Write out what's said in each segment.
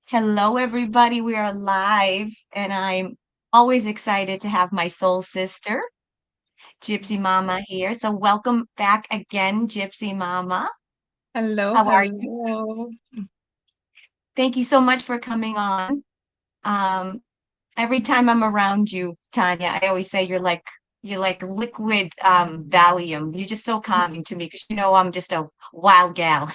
Hello, everybody. We are live, and I'm always excited to have my soul sister, Gypsy Mama, here. So, welcome back again, Gypsy Mama. Hello, How are you? hello. Thank you so much for coming on. Um, every time I'm around you, Tanya, I always say you're like liquid Valium. You're just so calming to me because you know I'm just a wild gal.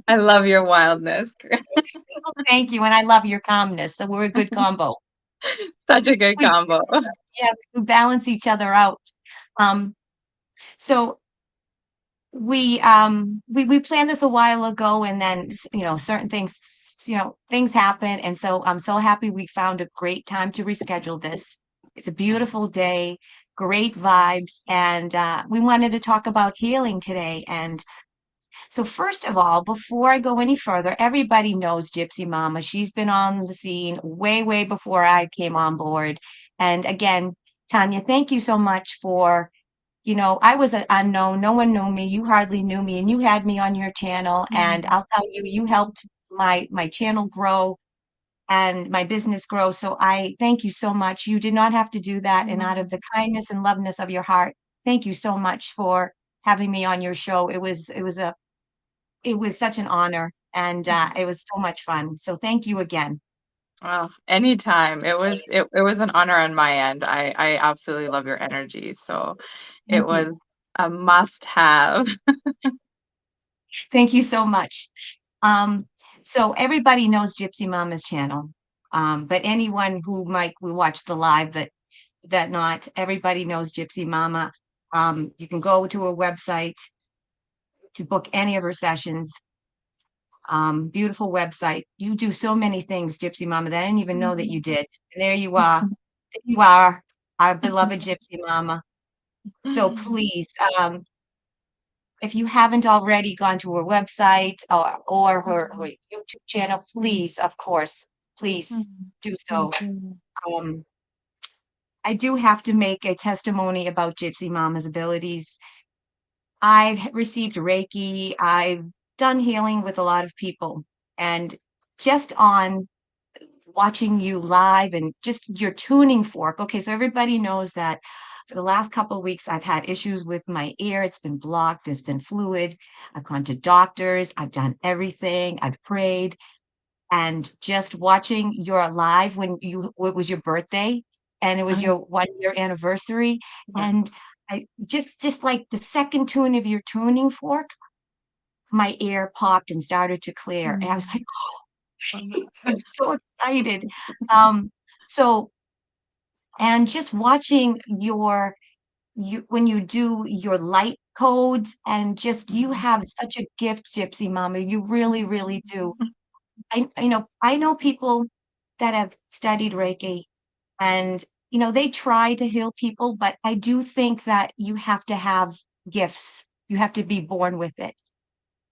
I love your wildness. Well, thank you, and I love your calmness. So we're a good combo. Such a good We combo. yeah, we balance each other out. Um, so we planned this a while ago, and then certain things, things happen, and so I'm so happy we found a great time to reschedule this. It's a beautiful day, great vibes, and we wanted to talk about healing today. And so first of all, before I go any further, everybody knows Gypsy Mama. She's been on the scene way, way before I came on board. And again, Tanya, thank you so much for, I was an unknown. No one knew me. You hardly knew me, and you had me on your channel. And Mm, I'll tell you, you helped my channel grow and my business grow. So I thank you so much. You did not have to do that. And out of the kindness and loveness of your heart, thank you so much for having me on your show. It was such an honor, and mm. it was so much fun. So thank you again. Well, anytime. It was an honor on my end. I absolutely love your energy. So it Thank was you. a must have. Thank you so much. So everybody knows Gypsy Mama's channel, but anyone who might we watch the live that not everybody knows Gypsy Mama. You can go to her website to book any of her sessions. Beautiful website. You do so many things, Gypsy Mama, that I didn't even know that you did. And there you are. There you are, our beloved Gypsy Mama. So please, if you haven't already gone to her website or her YouTube channel, please, of course, please do Thank so. you. Um, I do have to make a testimony about Gypsy Mama's abilities. I've received Reiki. I've done healing with a lot of people. And just on watching you live and just your tuning fork. Okay, so everybody knows that for the last couple of weeks, I've had issues with my ear. It's been blocked, there's been fluid. I've gone to doctors, I've done everything, I've prayed. And just watching your live when it was your birthday and it was Oh, your 1 year anniversary. yeah. And I just like the second tune of your tuning fork, my ear popped and started to clear. And I was like, I'm so excited. Um, so, and just watching you when you do your light codes and just you have such a gift, Gypsy Mama. You really, really do. I know people that have studied Reiki and they try to heal people, but I do think that you have to have gifts. You have to be born with it.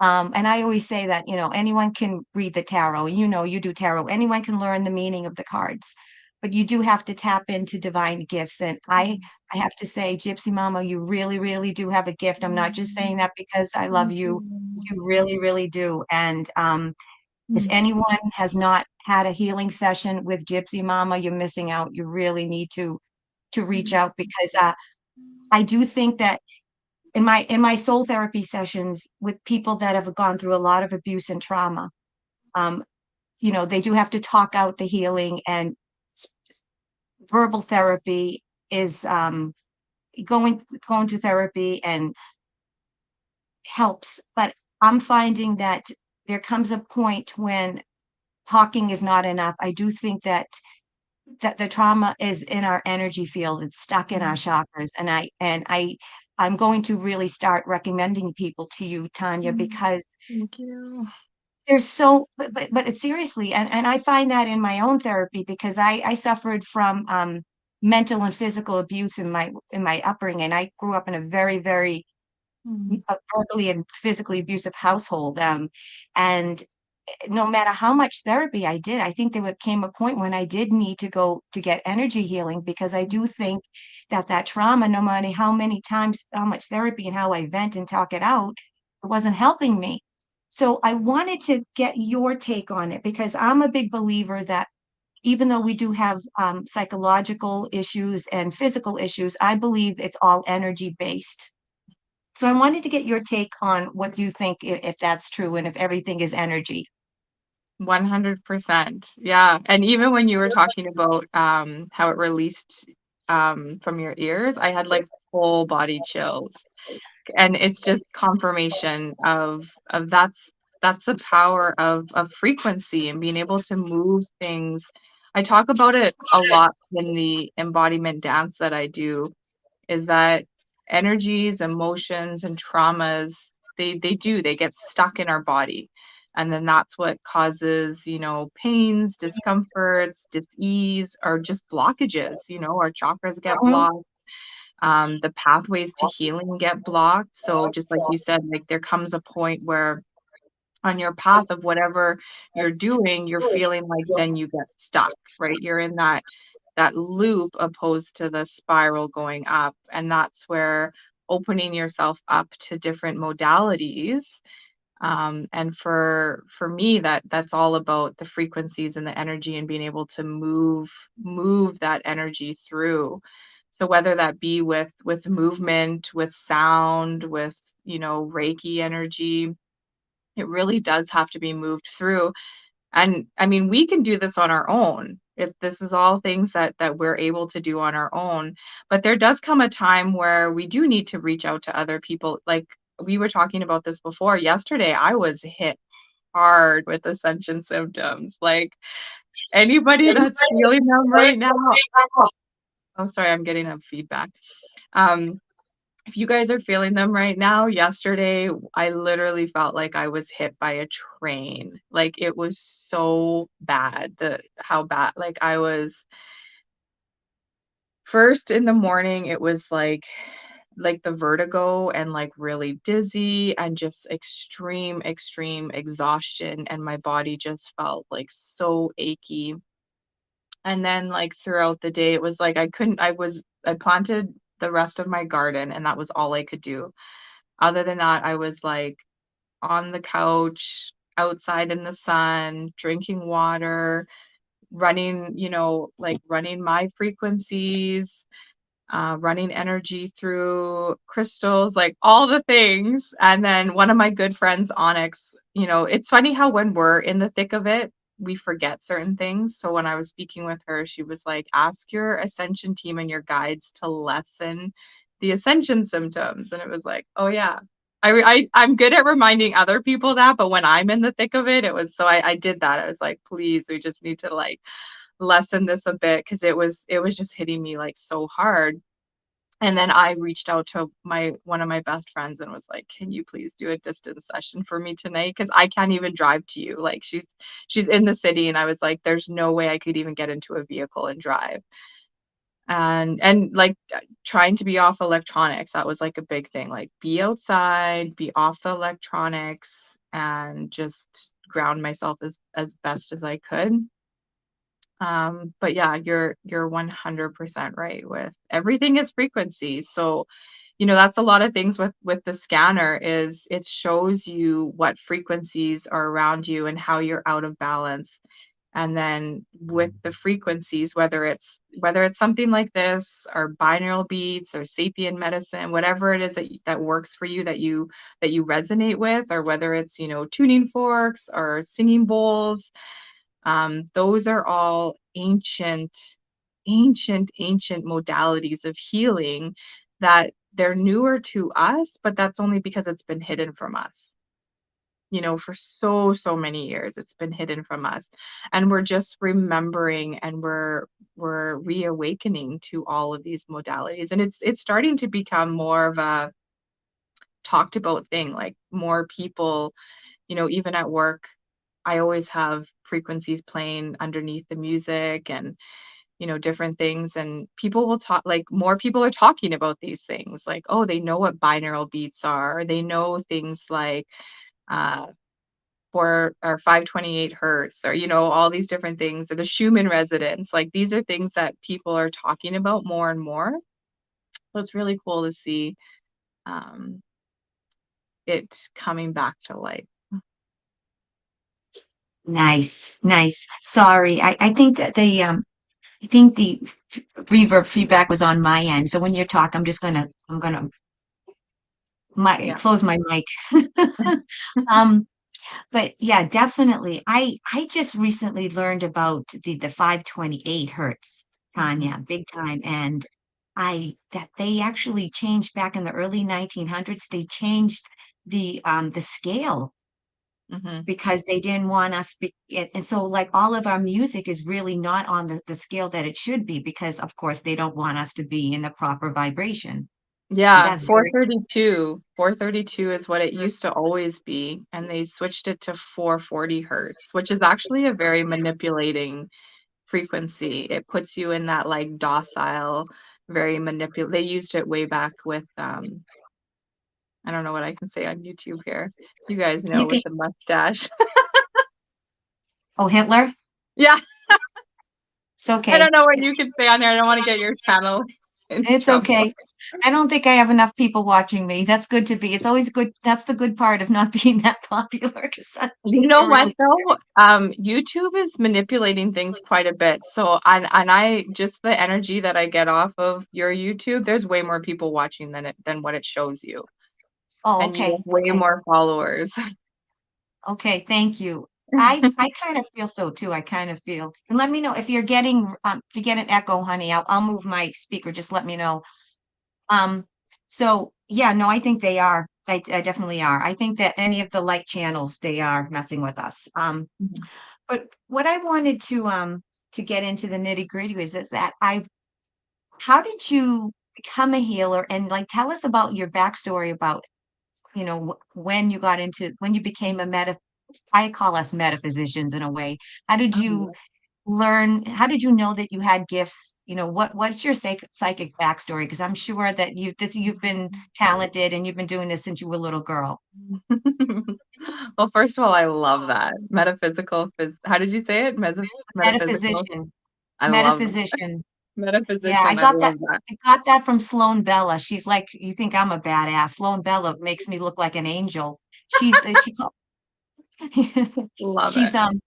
And I always say that, anyone can read the tarot. You do tarot. Anyone can learn the meaning of the cards, but you do have to tap into divine gifts. And I have to say, Gypsy Mama, you really, really do have a gift. I'm not just saying that because I love Thank you. you. You really, really do. And if Mm, anyone has not had a healing session with Gypsy Mama, you're missing out. You really need to reach out because I do think that in my soul therapy sessions with people that have gone through a lot of abuse and trauma, um, they do have to talk out the healing and verbal therapy is going to therapy and helps. But I'm finding that there comes a point when talking is not enough. I do think that the trauma is in our energy field. It's stuck in our chakras. I'm going to really start recommending people to you, Tanya, because Thank you. there's so but it's seriously, and I find that in my own therapy because I suffered from mental and physical abuse in my upbringing. I grew up in a very, very verbally and physically abusive household. And no matter how much therapy I did, I think came a point when I did need to go to get energy healing because I do think that trauma, no matter how many times, how much therapy and how I vent and talk it out, it wasn't helping me. So I wanted to get your take on it because I'm a big believer that even though we do have psychological issues and physical issues, I believe it's all energy based. So I wanted to get your take on what you think if that's true and if everything is energy. 100%. Yeah. And even when you were talking about how it released from your ears, I had like full body chills. And it's just confirmation of that's the power of frequency and being able to move things. I talk about it a lot in the embodiment dance that I do, is that energies, emotions, and traumas, they get stuck in our body. And then that's what causes, pains, discomforts, dis-ease, or just blockages. Our chakras get Mhm. blocked. The pathways to healing get blocked. So just like you said, like there comes a point where on your path of whatever you're doing, you're feeling like then you get stuck, right? You're in that loop opposed to the spiral going up. And that's where opening yourself up to different modalities. And for me, that's all about the frequencies and the energy and being able to move that energy through. So whether that be with movement, with sound, with Reiki energy, it really does have to be moved through. And I mean, we can do this on our own. This is all things that we're able to do on our own. But there does come a time where we do need to reach out to other people. Like we were talking about this before. Yesterday, I was hit hard with ascension symptoms. Like anybody that's feeling them right now. Oh, sorry, I'm getting a feedback. Um, if you guys are feeling them right now, yesterday I literally felt like I was hit by a train. Like it was so bad, the how bad. Like I was first in the morning, it was like the vertigo and like really dizzy and just extreme exhaustion, and my body just felt like so achy. And then like throughout the day, it was like I planted the rest of my garden and that was all I could do. Other than that, I was like on the couch, outside in the sun, drinking water, running, like running my frequencies, running energy through crystals, like all the things. And then one of my good friends, Onyx, it's funny how when we're in the thick of it, we forget certain things. So when I was speaking with her, she was like, ask your ascension team and your guides to lessen the ascension symptoms. And it was like, oh, yeah. I'm good at reminding other people that, but when I'm in the thick of it, it was so I did that. I was like, please, we just need to like lessen this a bit because it was just hitting me like so hard. And then I reached out to my one of my best friends and was like, "Can you please do a distance session for me tonight? Because I can't even drive to you." Like she's in the city, and I was like, "There's no way I could even get into a vehicle and drive." And like trying to be off electronics, that was like a big thing. Like be outside, be off the electronics, and just ground myself as best as I could. But yeah, you're 100% right with everything is frequency. So, that's a lot of things with the scanner is it shows you what frequencies are around you and how you're out of balance. And then with the frequencies, whether it's something like this or binaural beats or sapien medicine, whatever it is that works for you that you resonate with, or whether it's, tuning forks or singing bowls, those are all ancient modalities of healing that they're newer to us, but that's only because it's been hidden from us. For so many years, it's been hidden from us, and we're just remembering, and we're reawakening to all of these modalities, and it's starting to become more of a talked about thing. Like more people, even at work, I always have frequencies playing underneath the music and, different things. And people will talk, like more people are talking about these things. Like, oh, they know what binaural beats are. Or they know things like uh, 528 hertz, or, all these different things, or the Schumann resonance. Like these are things that people are talking about more and more. So it's really cool to see um, it coming back to life. Nice, nice. Sorry. I think that I think the reverb feedback was on my end. So when you talk, I'm gonna Yeah. close my mic. Um, but yeah, definitely. I just recently learned about the 528 hertz, Mhm. Tanya, big time. And I that they actually changed back in the early 1900s. They changed the scale Mhm. because they didn't want us and so like all of our music is really not on the scale that it should be because of course they don't want us to be in the proper vibration. So Yeah, that's very 432. 432 is what it used to always be, and they switched it to 440 hertz, which is actually a very manipulating frequency. It puts you in that like docile, very they used it way back with I don't know what I can say on YouTube here. You guys know you can with the mustache. oh Hitler. Yeah, It's I don't okay. know what you can say on here. I don't want to get your channel in It's trouble. okay. I don't think I have enough people watching me. That's good to be. It's always good. That's the good part of not being that popular because I You think know you're what really though? YouTube is manipulating things quite a bit. So and I just the energy that I get off of your YouTube, there's way more people watching than what it shows you. oh And you okay. have way Okay. more followers. Okay, thank you. I kind of feel so too. I kind of feel. And let me know if you're getting if you get an echo, honey. I'll move my speaker. Just let me know. Um, so yeah, no, I think they are. I definitely are. I think that any of the light channels, they are messing with us. Mhm. But what I wanted to get into the nitty-gritty is that I've how did you become a healer and like tell us about your backstory about when you got into when you became a I call us metaphysicians in a way. How did you Oh, learn? How did you know that you had gifts? What's your psychic backstory? Because I'm sure that you've been talented and you've been doing this since you were a little girl. yeah. Well, first of all, I love that. How did you say it? Metaphysical? Metaphysician, I love that. metaphysician. Yeah, Metaphysician, I love that. I got that from Sloan Bella. She's like, you think I'm a badass. Sloan Bella makes me look like an angel. Love she's it.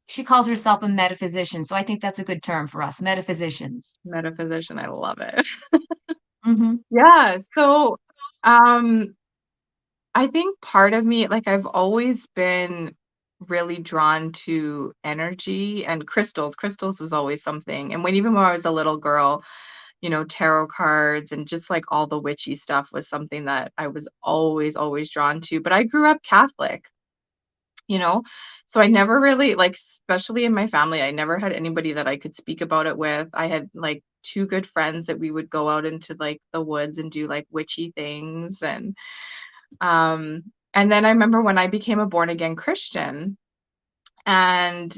she calls herself a metaphysician. So I think that's a good term for us, metaphysicians. Metaphysician, I love it. Hmm. Yeah, so, um, I think part of me like, I've always been really drawn to energy and crystals. Crystals was always something, and even when I was a little girl, tarot cards and just, like, all the witchy stuff was something that I was always, always drawn to, but I grew up Catholic, you know? So I never really like, especially in my family, I never had anybody that I could speak about it with. I had, like, 2 good friends that we would go out into, like, the woods and do, like, witchy things, um, and then I remember when I became a born again Christian, and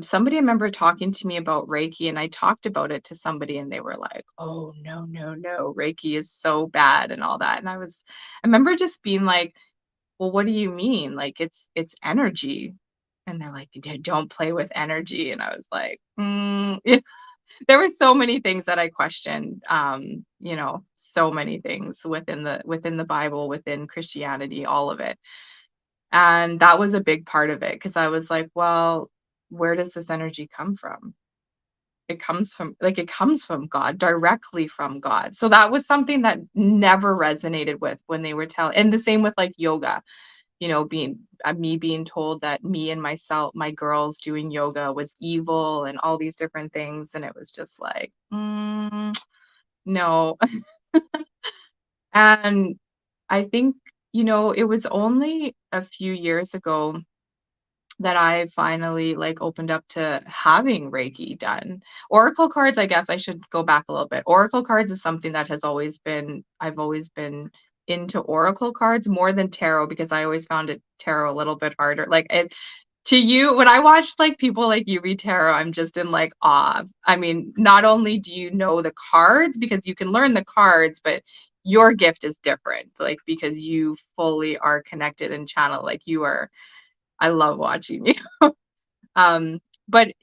somebody I remember talking to me about Reiki, and I talked about it to somebody, and they were like, "Oh, no, no, no, Reiki is so bad," and all that. I remember just being like, "Well, what do you mean? Like, it's energy." And they're like, Don't play with energy." And I was like, there were so many things that I questioned, so many things within the Bible, within Christianity, all of it. And that was a big part of it because I was like, well, where does this energy come from? It comes from God, directly from God. So that was something that never resonated with when they were telling, and the same with like yoga, being me being told that me and my girls doing yoga was evil and all these different things. And it was just like, no. And I think, it was only a few years ago that I finally like opened up to having Reiki done. Oracle cards, I guess I should go back a little bit. Oracle cards is something that I've always been into oracle cards more than tarot because I always found tarot a little bit harder. Like it to you, when I watch like people like you read tarot, I'm just in like awe. I mean, not only do you know the cards because you can learn the cards, but your gift is different, like because you fully are connected and channel. Like you are, I love watching you. But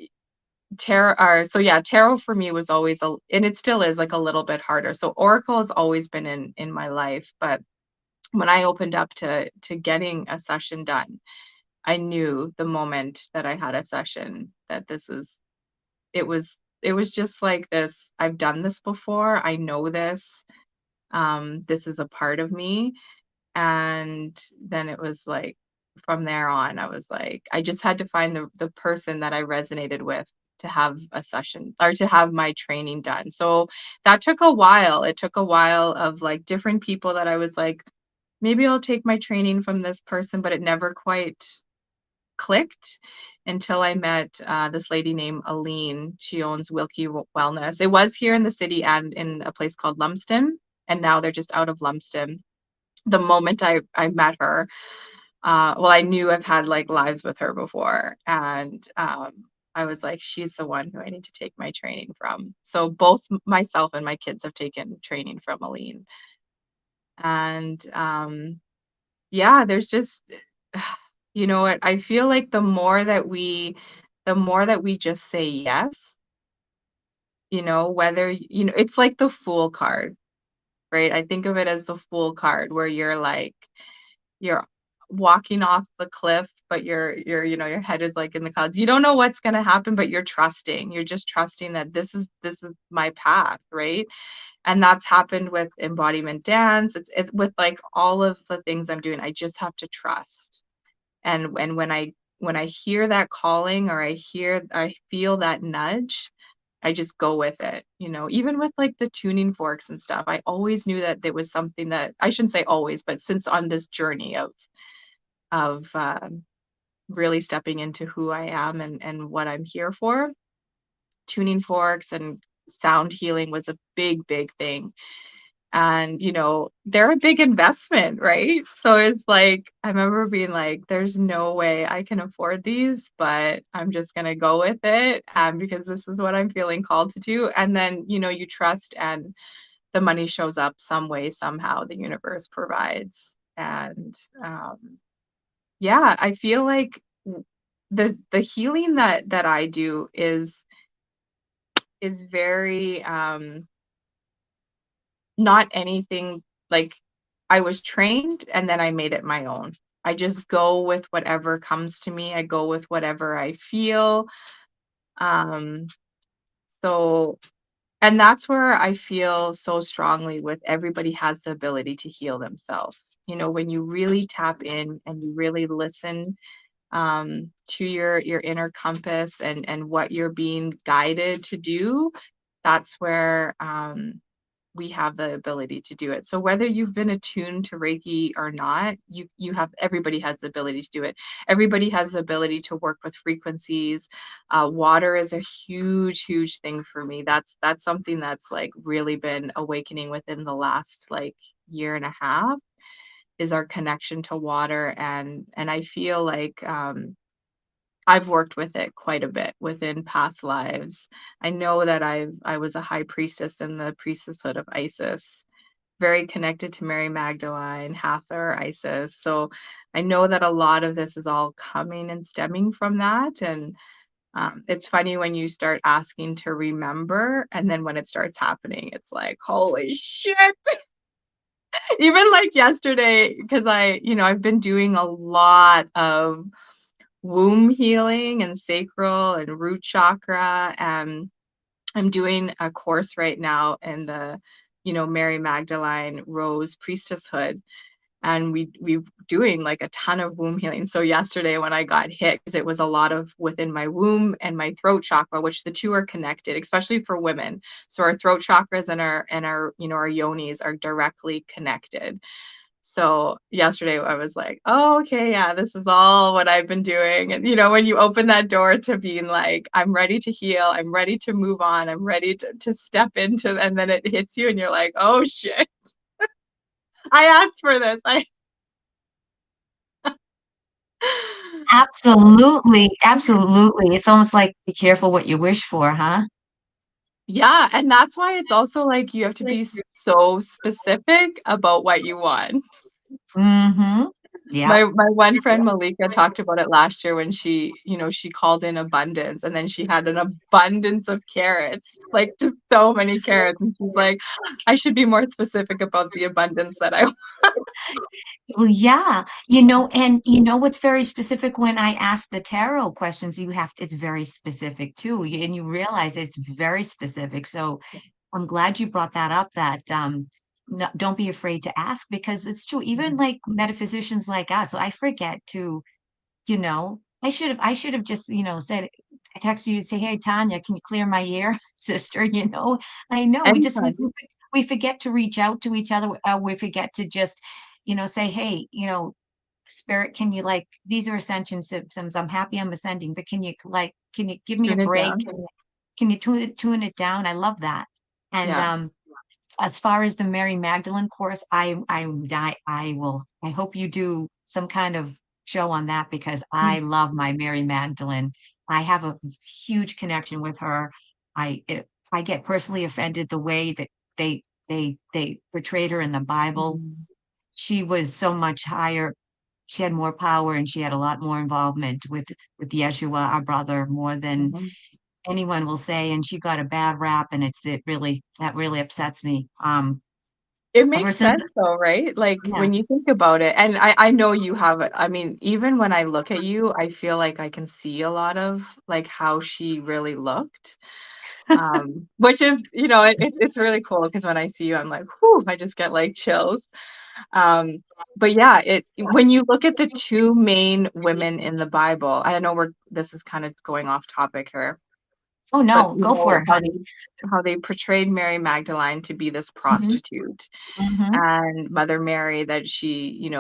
tarot for me was always and it still is like a little bit harder. So Oracle has always been in my life, but when I opened up to getting a session done, I knew the moment that I had a session that it was it was just like this, I've done this before, I know this, this is a part of me. And then it was like from there on, I was like, I just had to find the person that I resonated with to have a session or to have my training done. So that took a while. It took a while of like different people that I was like, maybe I'll take my training from this person, but it never quite clicked until I met this lady named Aline. She owns Wilkie Wellness. It was here in the city and in a place called Lumsden, and now they're just out of Lumsden. The moment I met her, well, I knew I've had like lives with her before, and I was like, she's the one who I need to take my training from. So both myself and my kids have taken training from Aline, and yeah, there's just, you know what? I feel like the more that we just say yes, you know, whether you know, it's like the fool card, right? I think of it as the fool card where you're like you're walking off the cliff, but you're you know, your head is like in the clouds. You don't know what's going to happen, but you're trusting. You're just trusting that this is my path, right? And that's happened with embodiment dance. It's with like all of the things I'm doing. I just have to trust. And when I hear that calling or I feel that nudge, I just go with it, you know, even with like the tuning forks and stuff. I always knew that there was something that I shouldn't say always, but since on this journey of really stepping into who I am and what I'm here for, tuning forks and sound healing was a big thing. And, you know, they're a big investment, right? So it's like, I remember being like, there's no way I can afford these, but I'm just going to go with it. Because this is what I'm feeling called to do. And then, you know, you trust and the money shows up some way, somehow the universe provides. And yeah, I feel like the healing that I do is very not anything like I was trained and then I made it my own. I just go with whatever comes to me. I go with whatever I feel. Um, so, and that's where I feel so strongly with everybody has the ability to heal themselves. You know, when you really tap in and you really listen to your inner compass and what you're being guided to do, that's where we have the ability to do it. So whether you've been attuned to Reiki or not, you have everybody has the ability to do it. Everybody has the ability to work with frequencies. Water is a huge thing for me. That's something that's like really been awakening within the last like year and a half is our connection to water and I feel like I've worked with it quite a bit within past lives. I know that I was a high priestess in the priestesshood of Isis, very connected to Mary Magdalene, Hathor, Isis. So I know that a lot of this is all coming and stemming from that. And it's funny when you start asking to remember, and then when it starts happening, it's like, holy shit. Even like yesterday, because I've been doing a lot of womb healing and sacral and root chakra. And I'm doing a course right now in the, Mary Magdalene Rose priestesshood. And we've doing like a ton of womb healing. So yesterday when I got hit, because it was a lot of within my womb and my throat chakra, which the two are connected, especially for women. So our throat chakras and our yonis are directly connected. So yesterday I was like, oh, okay, yeah, this is all what I've been doing. And when you open that door to being like, I'm ready to heal, I'm ready to move on, I'm ready to step into, and then it hits you and you're like, oh shit, I asked for this. Absolutely. It's almost like be careful what you wish for, huh? Yeah, and that's why it's also like you have to be so specific about what you want. Mm-hmm. Yeah. My one friend Malika talked about it last year when she, she called in abundance and then she had an abundance of carrots, like just so many carrots. And she's like, I should be more specific about the abundance that I Well, yeah, and what's very specific when I ask the tarot questions, it's very specific too, and you realize it's very specific. So I'm glad you brought that up, that no, don't be afraid to ask, because it's true. Even Mhm. like metaphysicians like us, I forget to, I should have just, said, I text you and say, hey, Tanya, can you clear my ear, sister? I know we just, Anytime. we forget to reach out to each other. We forget to just, say, hey, spirit, can you, like, these are ascension symptoms. I'm happy I'm ascending, but can you give me a Tune it break? down. Can you tune it down? I love that. And Yeah. as far as the Mary Magdalene course, I hope you do some kind of show on that, because I Mm. love my Mary Magdalene. I have a huge connection with her. I get personally offended the way that they portrayed her in the Bible. Mhm. She was so much higher. She had more power, and she had a lot more involvement with Yeshua, our brother, more than Mhm. anyone will say, and she got a bad rap, and that really upsets me. It Ever makes since, sense though, right? Like yeah. when you think about it, and I know you have it. I mean, even when I look at you, I feel like I can see a lot of like how she really looked. Which is, it's really cool because when I see you, I'm like, whew, I just get like chills. Um, but yeah, when you look at the two main women in the Bible, I know this is kind of going off topic here, Oh but no, go for it, honey. how they portrayed Mary Magdalene to be this Hmm. prostitute Hmm. and Mother Mary that she,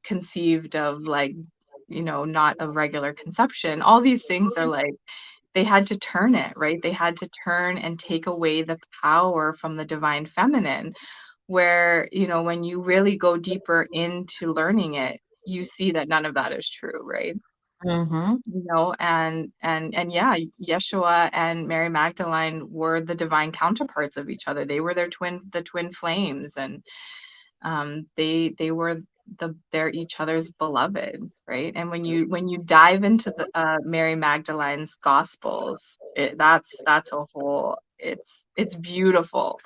conceived of like, not a regular conception. All these things are like they had to turn it, right? They had to turn and take away the power from the divine feminine, where, when you really go deeper into learning it, you see that none of that is true, right? Hmm. And yeah, Yeshua and Mary Magdalene were the divine counterparts of each other. They were the twin flames, and they were they're each other's beloved, right? And when you dive into the Mary Magdalene's gospels, that's a whole it's beautiful,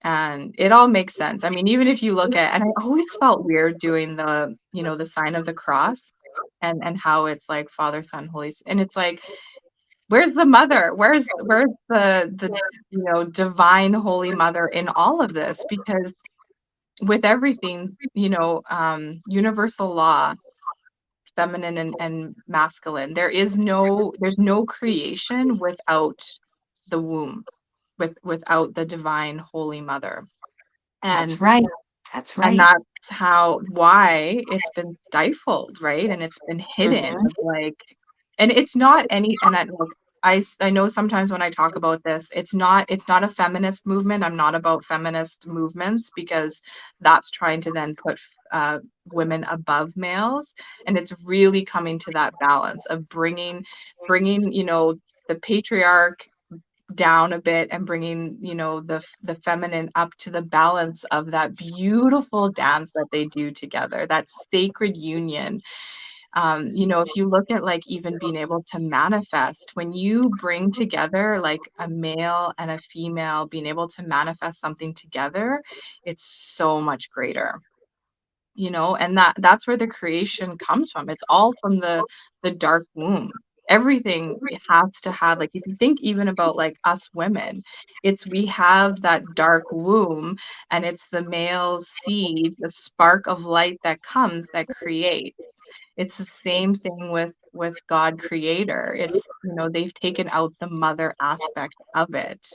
and it all makes sense. I mean, even if you look at, and I always felt weird doing the sign of the cross, and how it's like Father, Son, Holy and it's like, where's the mother? Where's the divine Holy Mother in all of this? Because with everything, universal law, feminine and masculine, there's no creation without the womb, without the divine Holy Mother. That's And right. That's And right. that's why it's been stifled, right? And it's been hidden Hmm. of like, and it's not any, and I like, I know sometimes when I talk about this, it's not a feminist movement. I'm not about feminist movements because that's trying to then put women above males. And it's really coming to that balance of bringing, the patriarch down a bit and bringing the feminine up to the balance of that beautiful dance that they do together, that sacred union. If you look at like even being able to manifest, when you bring together like a male and a female being able to manifest something together, it's so much greater, and that's where the creation comes from. It's all from the dark womb. Everything has to have, like, if you think even about like us women, we have that dark womb, and it's the male seed, the spark of light that comes that creates. It's the same thing with God creator. It's, they've taken out the mother aspect of it.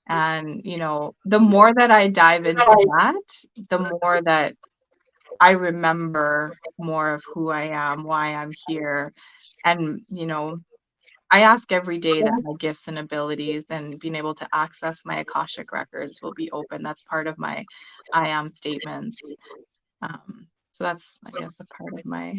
And the more that I dive into that, the more that I remember more of who I am, why I'm here. And, I ask every day that my gifts and abilities and being able to access my Akashic records will be open. That's part of my I am statements. So that's, I guess, a part of my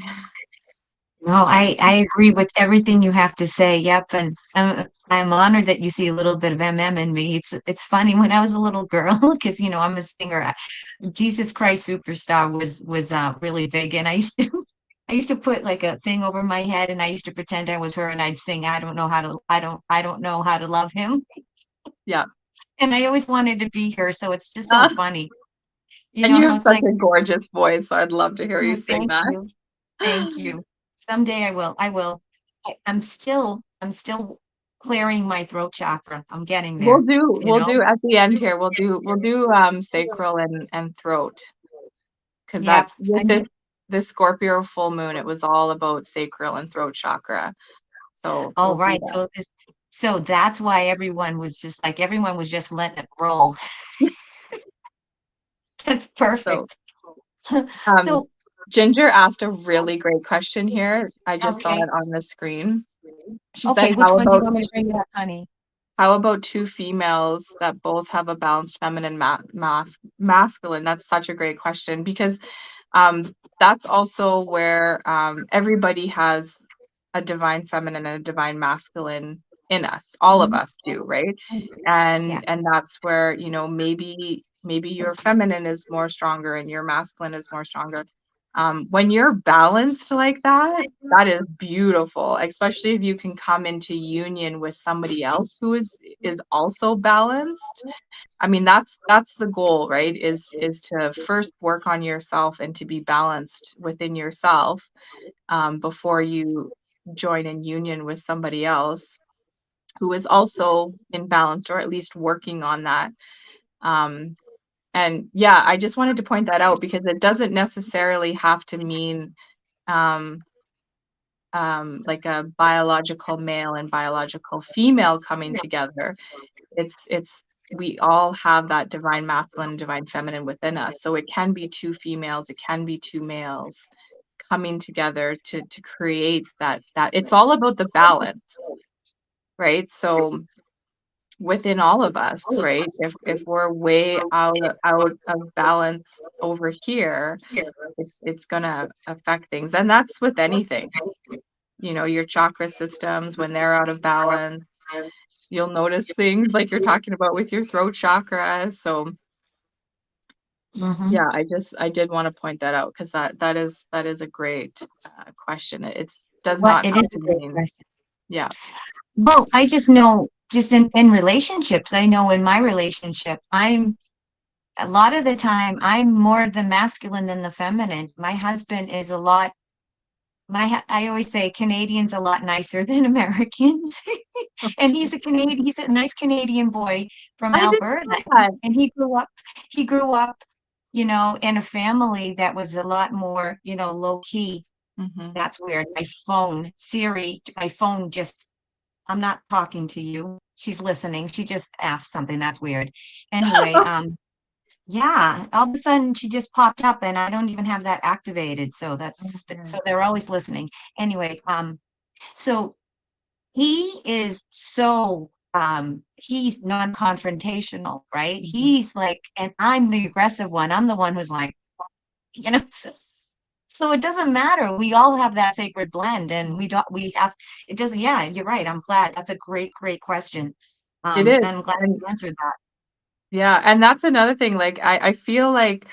No, I agree with everything you have to say. Yep, and I'm honored that you see a little bit of MM in me. It's funny when I was a little girl because I'm a singer. Jesus Christ Superstar was really big, and I used to I used to put like a thing over my head, and I used to pretend I was her, and I'd sing I don't know how to love him, Yeah. and I always wanted to be her. So it's just so Uh, funny, and you have It's such like, a gorgeous voice, so I'd love to hear oh, you sing thank that. you. Thank you. Someday I will. I will. I'm still clearing my throat chakra. I'm getting We'll there, do you we'll know? do at the end here. We'll do sacral and throat, because Yep. that's with this Scorpio full moon. It was all about sacral and throat chakra. So Oh, we'll do right. that. So that's why everyone was just letting it roll. That's So perfect. um So, Ginger asked a really great question here. I just saw okay. it on the screen. She said, Okay, which one do you want me to bring up, honey? how about two females that both have a balanced feminine masculine? That's such a great question, because that's also where everybody has a divine feminine and a divine masculine in us. All of Mhm. us do, right? Yeah. And that's where, maybe your feminine is more stronger and your masculine is more stronger. When you're balanced like that, that is beautiful, especially if you can come into union with somebody else who is also balanced. I mean, that's the goal, right? Is to first work on yourself and to be balanced within yourself, before you join in union with somebody else who is also imbalanced, or at least working on that. Um, and yeah, I just wanted to point that out because it doesn't necessarily have to mean um, like a biological male and biological female coming together. It's we all have that divine masculine, divine feminine within us. So it can be two females, it can be two males coming together to create that it's all about the balance, right? So within all of us, right? If we're way out of balance over here, it's gonna affect things. And that's with anything. Your chakra systems, when they're out of balance, you'll notice things like you're talking about with your throat chakra. So Hmm. yeah, I did want to point that out because that is a great question. It does What not it have is a to great mean, question. yeah. Well, I just know, just in relationships, I know in my relationship, I'm a lot of the time I'm more the masculine than the feminine. My husband is a lot I always say Canadians a lot nicer than Americans. And he's a nice Canadian boy from I didn't Alberta. know that. And he grew up, in a family that was a lot more, low key. Hmm. That's weird. My phone just, I'm not talking to you. She's listening. She just asked something. That's weird. Anyway, yeah, all of a sudden she just popped up and I don't even have that activated. So they're always listening. Anyway, so he's non-confrontational, right? Mhm. He's like, and I'm the aggressive one. I'm the one who's like, so it doesn't matter. We all have that sacred blend and we have, it doesn't, yeah, you're right. I'm glad. That's a great, great question. It is. And I'm glad And you answered that. yeah, and that's another thing. Like I feel like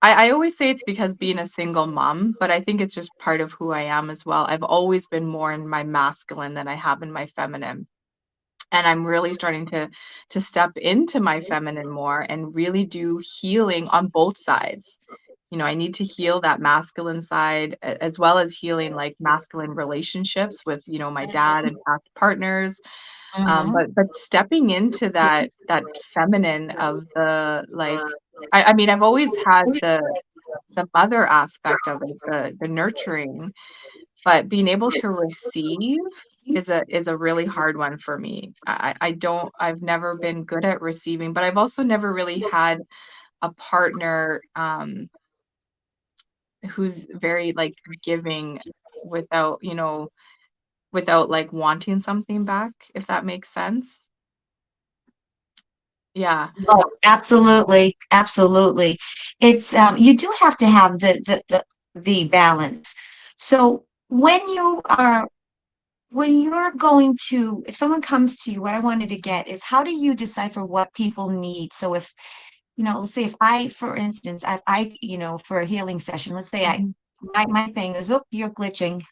I always say it's because being a single mom, but I think it's just part of who I am as well. I've always been more in my masculine than I have in my feminine. And I'm really starting to step into my feminine more and really do healing on both sides. I need to heal that masculine side, as well as healing like masculine relationships with, my dad and past partners. Mhm. But stepping into that feminine of the, like, I mean, I've always had the mother aspect of it, the nurturing, but being able to receive is a really hard one for me. I've never been good at receiving, but I've also never really had a partner who's very like giving without, without like wanting something back, if that makes sense. Yeah. Oh, absolutely, absolutely. It's you do have to have the balance. So when you are when you're going to, if someone comes to you, what I wanted to get is how do you decipher what people need? So if, let's say if I, for instance, for a healing session, let's say Mhm. my thing is, oh, you're glitching.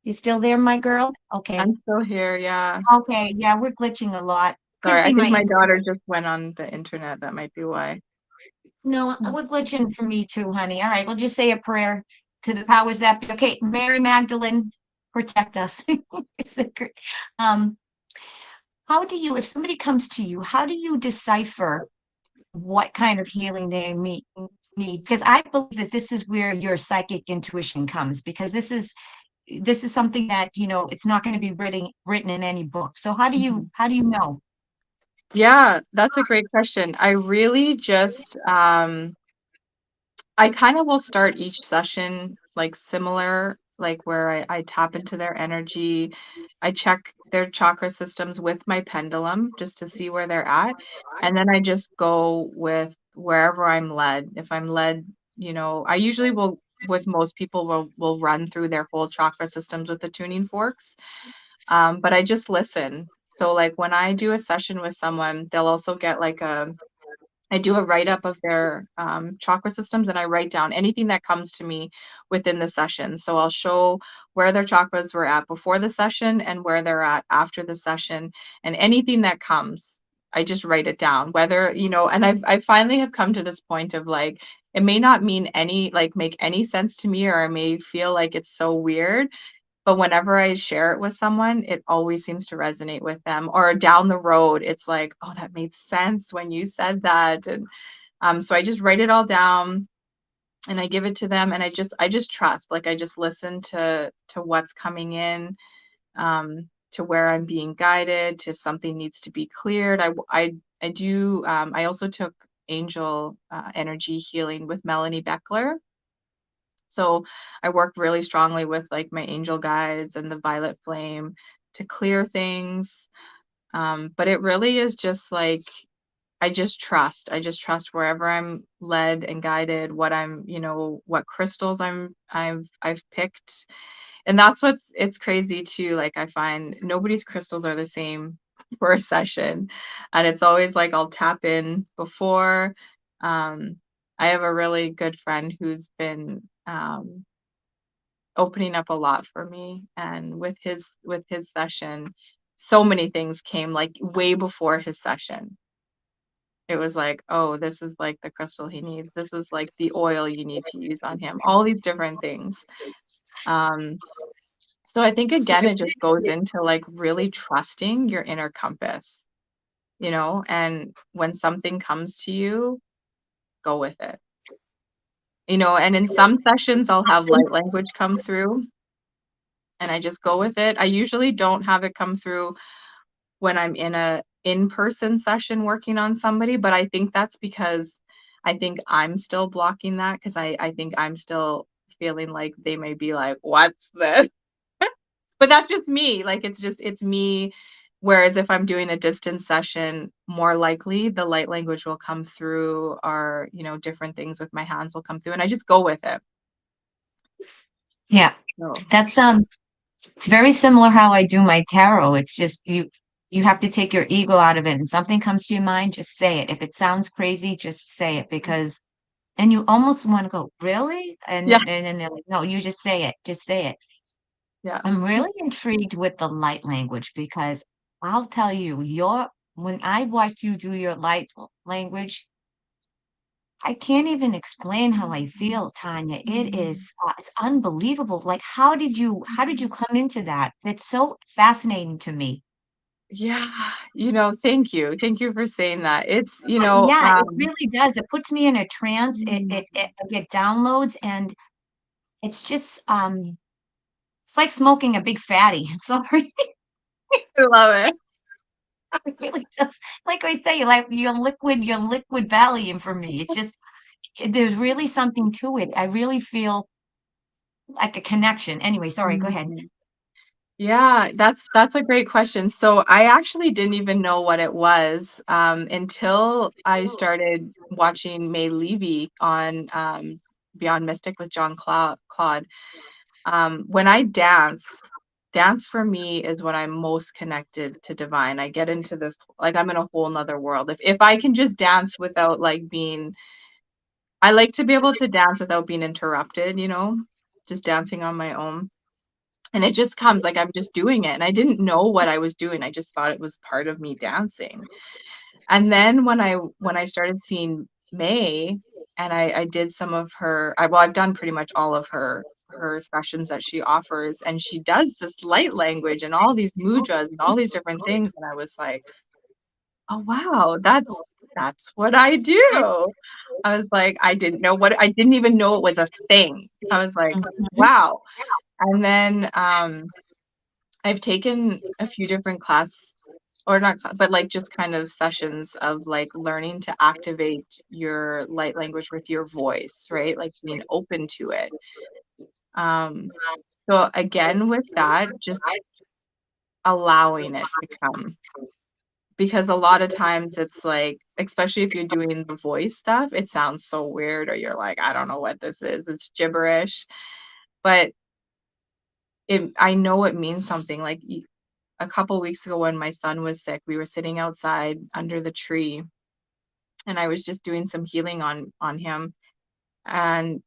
You still there, my girl? Okay. I'm still here, yeah. Okay. Yeah, we're glitching a lot. Sorry, Could I be my think my internet. daughter just went on the internet. That might be why. No, Mm. we're glitching for me too, honey. All right. We'll just say a prayer to the powers that be. Okay. Mary Magdalene, protect us. Secret. Um, how do you, if somebody comes to you, how do you decipher what kind of healing they need? Because I believe that this is where your psychic intuition comes, because this is something that, it's not going to be written in any book. So Mhm. how do you know? Yeah, that's a great question. I really just I kind of will start each session like similar, like where I tap into their energy. I check their chakra systems with my pendulum just to see where they're at. And then I just go with wherever I'm led. If I'm led, I usually will, with most people, will run through their whole chakra systems with the tuning forks. But I just listen. So like when I do a session with someone, they'll also get like I do a write up of their chakra systems and I write down anything that comes to me within the session. So I'll show where their chakras were at before the session and where they're at after the session, and anything that comes. I just write it down, whether, and I finally have come to this point of like, it may not mean make any sense to me, or I may feel like it's so weird, but whenever I share it with someone, it always seems to resonate with them. Or down the road, it's like, "Oh, that made sense when you said that." And so I just write it all down and I give it to them, and I just trust. Like I just listen to what's coming in, to where I'm being guided, to if something needs to be cleared. I do. I also took angel energy healing with Melanie Beckler. So I work really strongly with like my angel guides and the violet flame to clear things. But it really is just like I just trust. I just trust wherever I'm led and guided, what crystals I've picked. And that's it's crazy too. Like I find nobody's crystals are the same for a session. And it's always like I'll tap in before. Um, I have a really good friend who's been opening up a lot for me, and with his session, so many things came like way before his session. It was like, oh, this is like the crystal he needs, this is like the oil you need to use on him, all these different things. um so I think So again it just goes into like really trusting your inner compass, and when something comes to you, go with it. And in some sessions I'll have light language come through and I just go with it. I usually don't have it come through when I'm in a in-person session working on somebody, but I think that's because I think I'm still blocking that, because I think I'm still feeling like they may be like, "What's this?" But that's just me. Like it's me. Whereas if I'm doing a distance session, more likely the light language will come through, or different things with my hands will come through, and I just go with it. yeah, So that's it's very similar how I do my tarot. It's just you have to take your ego out of it, and something comes to your mind, just say it. If it sounds crazy, just say it, because and you almost want to go, really? And yeah, then they're like, no, you just say it. Just say it. yeah. I'm really intrigued with the light language, because I'll tell you, when I watch you do your light language, I can't even explain how I feel, Tanya. It's unbelievable. Like, how did you come into that? It's so fascinating to me. Yeah, thank you. Thank you for saying that. It's, Yeah, it really does. It puts me in a trance. I get downloads, and it's just, it's like smoking a big fatty. I'm sorry. I love it. It really does. Like I say, like your liquid Valium for me. There's really something to it. I really feel like a connection. Anyway, sorry, go ahead. Mhm. Yeah, that's a great question. So I actually didn't even know what it was, until I started watching May Levy on Beyond Mystic with John Claude. When I dance for me is when I'm most connected to divine. I get into this, like I'm in a whole nother world. If I can just dance without like being, I like to be able to dance without being interrupted, just dancing on my own. And it just comes like I'm just doing it. And I didn't know what I was doing. I just thought it was part of me dancing. And then when I started seeing May, and I did some of her, I've done pretty much all of her sessions that she offers, and she does this light language and all these mudras and all these different things, and I was like, oh wow, that's what I do. I was like, I didn't even know it was a thing. I was like, Mhm. wow. And then I've taken a few different or not class, but like just kind of sessions of like learning to activate your light language with your voice, right? Like being open to it. Um, so again, with that, just allowing it to come. Because a lot of times it's like, especially if you're doing the voice stuff, it sounds so weird, or you're like, I don't know what this is. It's gibberish. But I know it means something. Like a couple weeks ago when my son was sick, we were sitting outside under the tree, and I was just doing some healing on him. And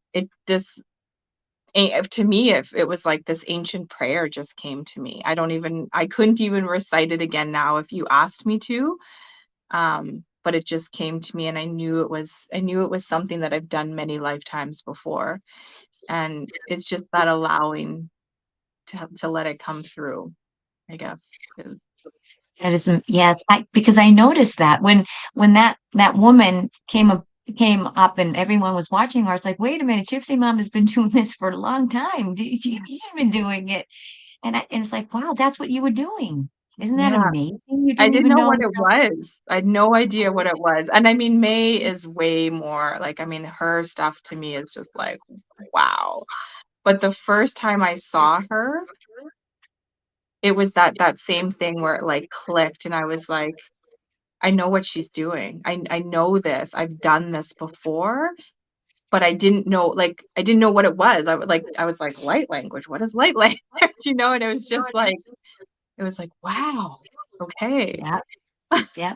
to me, if it was like this ancient prayer just came to me. I couldn't even recite it again now if you asked me to. But it just came to me, and I knew it was something that I've done many lifetimes before. And it's just that allowing to let it come through, I guess. That isn't, yes, because I noticed that when that woman came up and everyone was watching her, it's like, wait a minute, Gypsy Mom has been doing this for a long time. She's been doing it. And it's like, wow, that's what you were doing. Isn't that Yeah. amazing? You I didn't didn't even know know what it was. I had no idea what it was. And I mean, May is way more like, I mean, her stuff to me is just like, wow. But the first time I saw her, it was that same thing where it like clicked, and I was like, I know what she's doing. I know this. I've done this before, but I didn't know what it was. I was like, light language. What is light language? And it was like, wow. Okay. Yeah, yeah.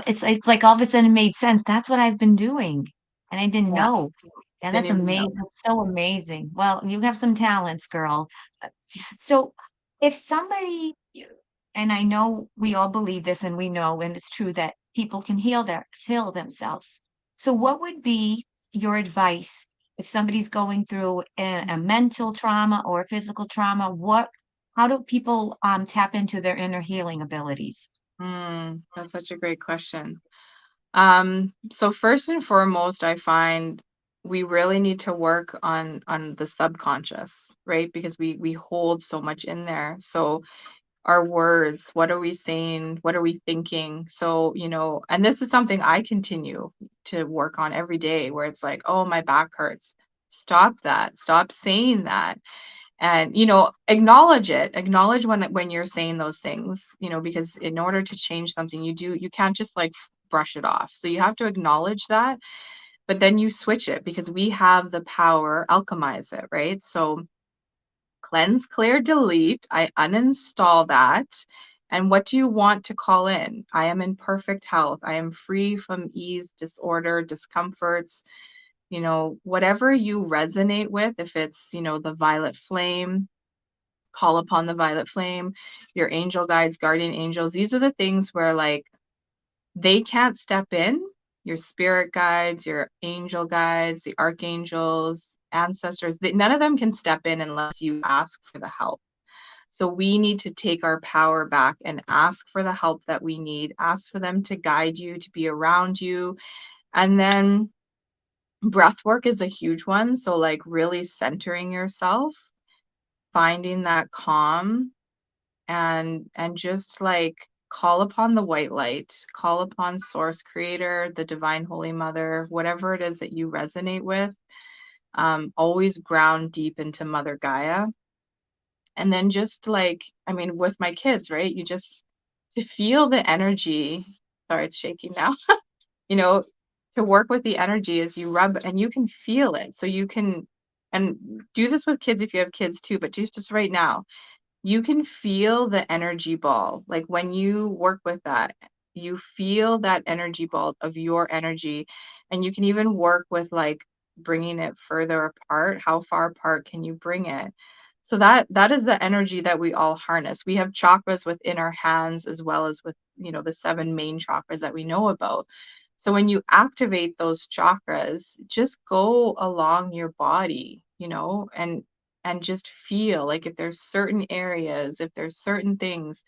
It's like all of a sudden it made sense. That's what I've been doing. And I didn't Yeah. know. Yeah, Didn't that's even know. amazing. That's so amazing. Well, you have some talents, girl. Uh, So if somebody, and I know we all believe this and we know, and it's true that people can heal themselves. So what would be your advice if somebody's going through a mental trauma or a physical trauma? How do people tap into their inner healing abilities? That's such a great question. So first and foremost, I find we really need to work on the subconscious, right? Because we hold so much in there. So our words, what are we saying? What are we thinking? So, and this is something I continue to work on every day, where it's like, oh, my back hurts. Stop that. Stop saying that. And acknowledge it. Acknowledge when you're saying those things, because in order to change something, you can't just like brush it off. So you have to acknowledge that, but then you switch it, because we have the power, alchemize it, right? So cleanse, clear, delete. I uninstall that. And what do you want to call in? I am in perfect health. I am free from ease, disorder, discomforts, whatever you resonate with. If it's, the violet flame, call upon the violet flame, your angel guides, guardian angels. These are the things where like they can't step in. Your spirit guides, your angel guides, the archangels, ancestors, none of them can step in unless you ask for the help. So we need to take our power back and ask for the help that we need, ask for them to guide you, to be around you. And then breath work is a huge one. So like really centering yourself, finding that calm, and just like call upon the white light, call upon source creator, the divine holy mother, whatever it is that you resonate with. Always ground deep into Mother Gaia. And then just like, I mean, with my kids, right? You just to feel the energy. Sorry, it's shaking now. you know, to work with the energy as you rub, and you can feel it. So you can and do this with kids if you have kids too, but just right now, you can feel the energy ball. Like when you work with that, you feel that energy ball of your energy. And you can even work with like bringing it further apart. How far apart can you bring it? So that is the energy that we all harness. We have chakras within our hands as well as with, the seven main chakras that we know about. So when you activate those chakras, just go along your body, and just feel like if there's certain areas, if there's certain things,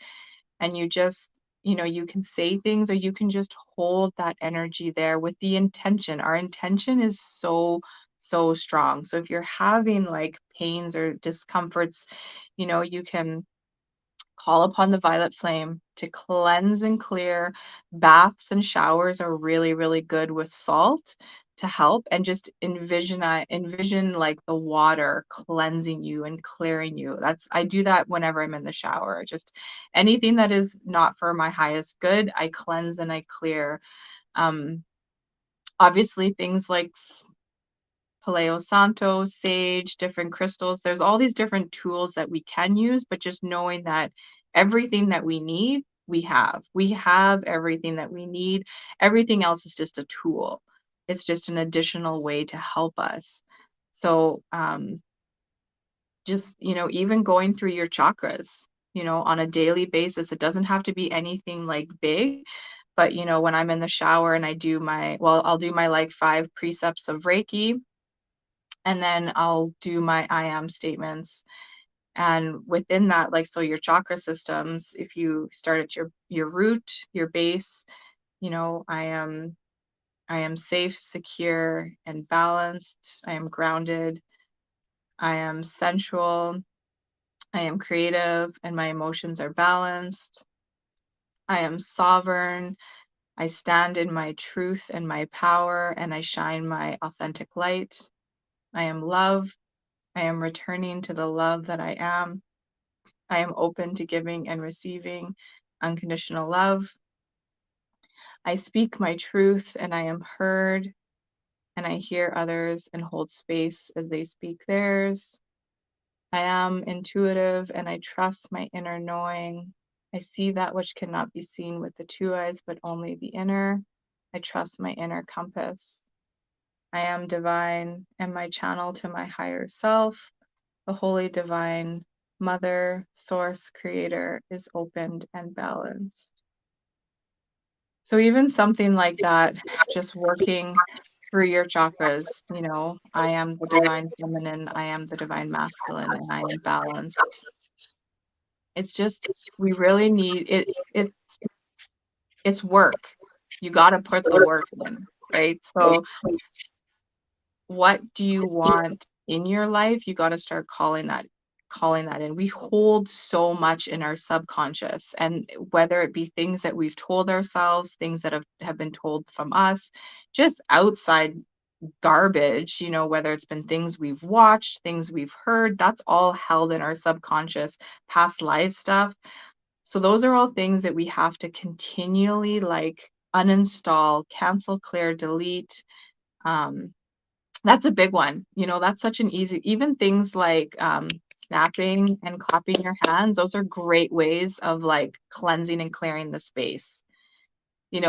and you just, you can say things or you can just hold that energy there with the intention. Our intention is so, so strong. So if you're having like pains or discomforts, you can call upon the violet flame to cleanse and clear. Baths and showers are really, really good with salt to help, and just envision like the water cleansing you and clearing you. I do that whenever I'm in the shower. Just anything that is not for my highest good, I cleanse and I clear. Um, Obviously things like Paleo Santo, sage, different crystals. There's all these different tools that we can use, but just knowing that everything that we need, we have. We have everything that we need. Everything else is just a tool. It's just an additional way to help us. So, just, even going through your chakras, on a daily basis, it doesn't have to be anything like big, but, when I'm in the shower and I'll do my like 5 precepts of Reiki, and then I'll do my I am statements. And within that, like, so your chakra systems, if you start at your root, your base, I am safe, secure, and balanced. I am grounded. I am sensual. I am creative, and my emotions are balanced. I am sovereign. I stand in my truth and my power, and I shine my authentic light. I am love. I am returning to the love that I am. I am open to giving and receiving unconditional love. I speak my truth and I am heard, and I hear others and hold space as they speak theirs. I am intuitive and I trust my inner knowing. I see that which cannot be seen with the two eyes, but only the inner. I trust my inner compass. I am divine and my channel to my higher self. The holy divine mother, source, creator is opened and balanced. So even something like that, just working through your chakras, I am the divine feminine, I am the divine masculine, and I am balanced. It's just, we really need it. It's work. You got to put the work in, right? So what do you want in your life? You got to start calling that in. We hold so much in our subconscious, and whether it be things that we've told ourselves, things that have been told from us, just outside garbage, whether it's been things we've watched, things we've heard, that's all held in our subconscious, past life stuff. So those are all things that we have to continually like uninstall, cancel, clear, delete. Um, that's a big one. That's such an easy, even things like snapping and clapping your hands, those are great ways of like cleansing and clearing the space.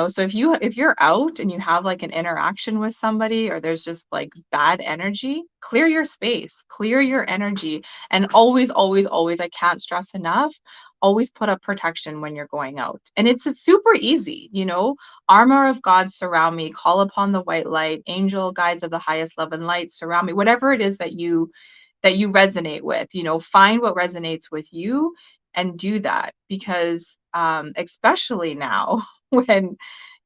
So if you're out and you have like an interaction with somebody, or there's just like bad energy, clear your space, clear your energy. And always, always, always, I can't stress enough, always put up protection when you're going out. And it's super easy, armor of God surround me, call upon the white light, angel guides of the highest love and light surround me, whatever it is that you resonate with, find what resonates with you and do that. Because especially now when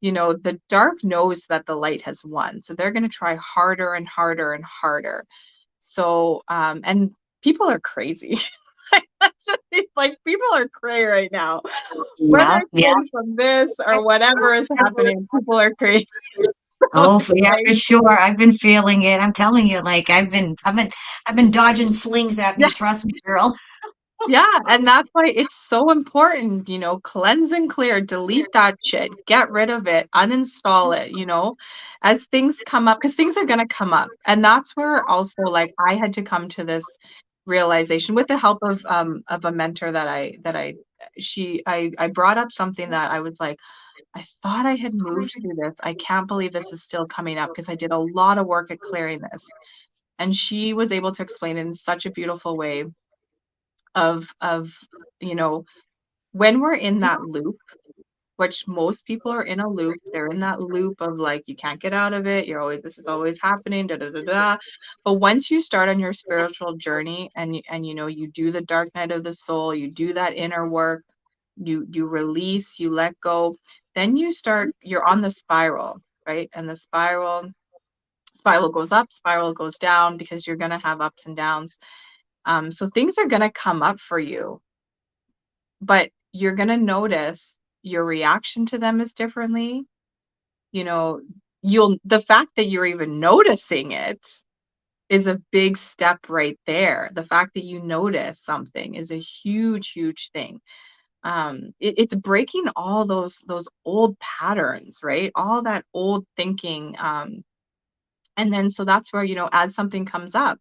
the dark knows that the light has won, so they're going to try harder and harder and harder. So and people are crazy. That's just, like, people are cray right now, whether Yeah, it's yeah. been from this or whatever is happening, people are crazy. So Oh, it's yeah, like, for sure. I've been feeling it. I'm telling you, like I've been dodging slings at yeah, me. Trust me, girl. Yeah, and that's why it's so important, cleanse and clear, delete that shit, get rid of it, uninstall it, as things come up, because things are gonna come up. And that's where also like I had to come to this realization with the help of a mentor that I brought up something that I was like, I thought I had moved through this. I can't believe this is still coming up because I did a lot of work at clearing this. And she was able to explain it in such a beautiful way of you know when we're in that loop, which most people are in a loop, they're in that loop of like you can't get out of it, you're always, this is always happening, da da da da. But once you start on your spiritual journey and you do the dark night of the soul, you do that inner work, you release, you let go, then you're on the spiral, right? And the spiral goes up, spiral goes down, because you're going to have ups and downs. So things are going to come up for you, but you're going to notice your reaction to them is differently. You know, the fact that you're even noticing it is a big step right there. The fact that you notice something is a huge, huge thing. It's breaking all those old patterns, right? All that old thinking. And then so that's where, as something comes up,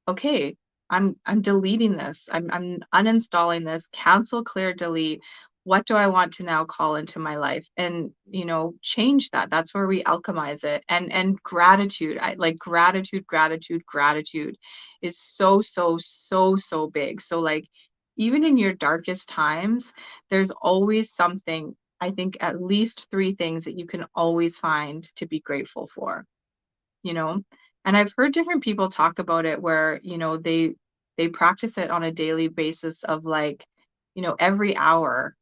okay, I'm deleting this. I'm uninstalling this. Cancel, clear, delete. What do I want to now call into my life? And change that. That's where we alchemize it. And gratitude. I like gratitude, gratitude, gratitude is so, so, so, so big. So like even in your darkest times, there's always something, I think at least three things that you can always find to be grateful for, you know? And I've heard different people talk about it where, they practice it on a daily basis of like, every hour.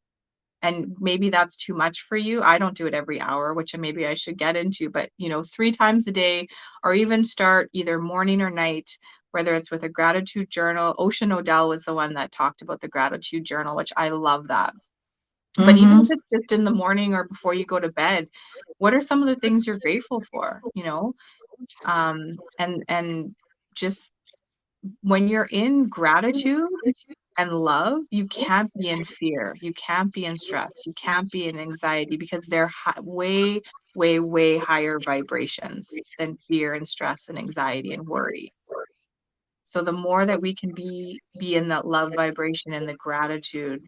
And maybe that's too much for you. I don't do it every hour, which maybe I should get into, but 3 times a day, or even start either morning or night, whether it's with a gratitude journal. Ocean Odell was the one that talked about the gratitude journal, which I love that. But even Mm-hmm. if it's just in the morning or before you go to bed, what are some of the things you're grateful for? And just when you're in gratitude and love, you can't be in fear, you can't be in stress, you can't be in anxiety, because they're way, way, way higher vibrations than fear and stress and anxiety and worry. So the more that we can be in that love vibration and the gratitude,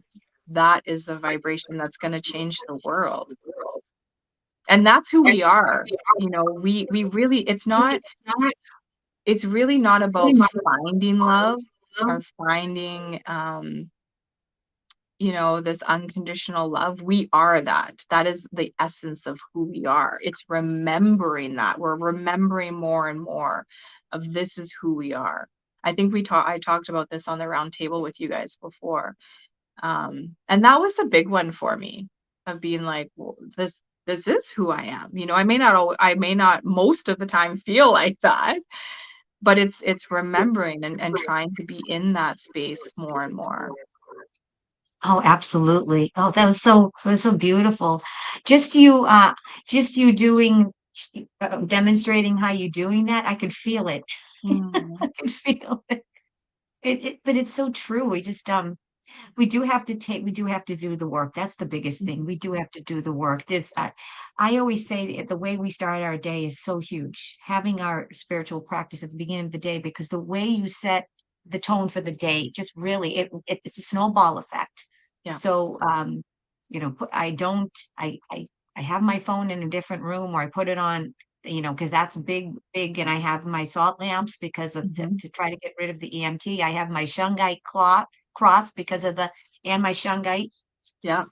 that is the vibration that's going to change the world. And that's who we are. We really, it's really not about finding love or finding this unconditional love. We are that. That is the essence of who we are. It's remembering that. We're remembering more and more of this is who we are. I think I talked about this on the round table with you guys before. And that was a big one for me, of being like, well, this is who I am. I may not most of the time feel like that, but it's remembering and trying to be in that space more and more. Oh, absolutely. Oh, that was so beautiful. Just you doing, demonstrating how you doing that. I could feel it. Mm, I could feel it. But it's so true. We do have to do the work. That's the biggest thing. mhm, We do have to do the work. I always say that the way we start our day is so huge. Having our spiritual practice at the beginning of the day, because the way you set the tone for the day, just really, it's a snowball effect. yeah. So, I don't, I have my phone in a different room, or I put it on, because that's big, big. And I have my salt lamps because Mhm, to try to get rid of the EMT. I have my shungite cloth cross because of and my shungite, yeah.